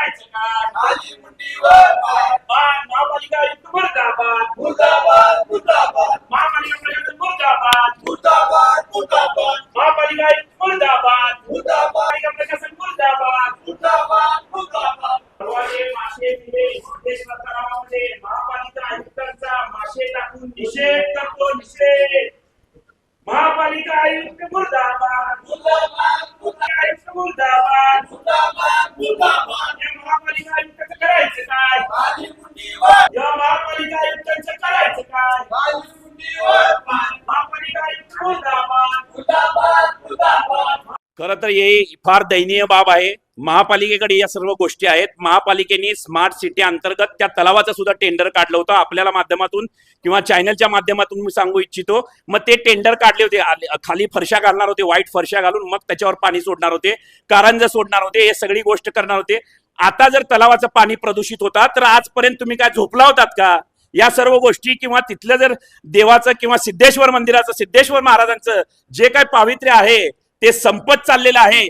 करायचं काय खाली मुंडीवर पाय महापालिका आयुक्त मुर्दाबाद मुर्दाबाद मुर्दाबाद महापालिका प्रशासन मुर्दाबाद मुर्दाबाद मुर्दाबाद महापालिका आयुक्त मुर्दाबाद मुर्दाबाद महापालिका प्रशासन मुर्दाबाद मुर्दाबाद मुर्दाबाद परवाचे मासे दिले सिद्धेश्वर तलावामध्ये महापालिका आयुक्तांचा मासे टाकून निषेध करतो निषेध महापालिका आयुक्त मुर्दाबाद मुर्दाबाद आयुक्त मुर्दाबाद मुर्दाबाद मुर्दाबाद या महापालिका आयुक्तांचं करायचं काय खाली मुंडीवर या महापालिका आयुक्तांचं करायचं काय खाली मुंडीवर पाय महापालिका आयुक्त मुर्दाबाद मुर्दाबाद मुर्दाबाद खरं तर हे फार दयनीय बाब आहे. महापालिकेकडे या सर्व गोष्टी आहेत. महापालिकेने स्मार्ट सिटी अंतर्गत त्या तलावाचं सुद्धा टेंडर काढलं होतं. आपल्याला माध्यमातून किंवा चॅनलच्या माध्यमातून मी सांगू इच्छितो, मग ते टेंडर काढले होते. खाली फरशा घालणार होते, व्हाईट फरशा घालून मग त्याच्यावर पाणी सोडणार होते, कारंजे सोडणार होते, हे सगळी गोष्ट करणार होते. आता जर तलावाचं पाणी प्रदूषित होता तर आजपर्यंत तुम्ही काय झोपला होतात का? या सर्व गोष्टी किंवा तिथलं जर देवाचं किंवा सिद्धेश्वर मंदिराचं, सिद्धेश्वर महाराजांचं जे काय पावित्र्य आहे ते संपत चाललेलं आहे.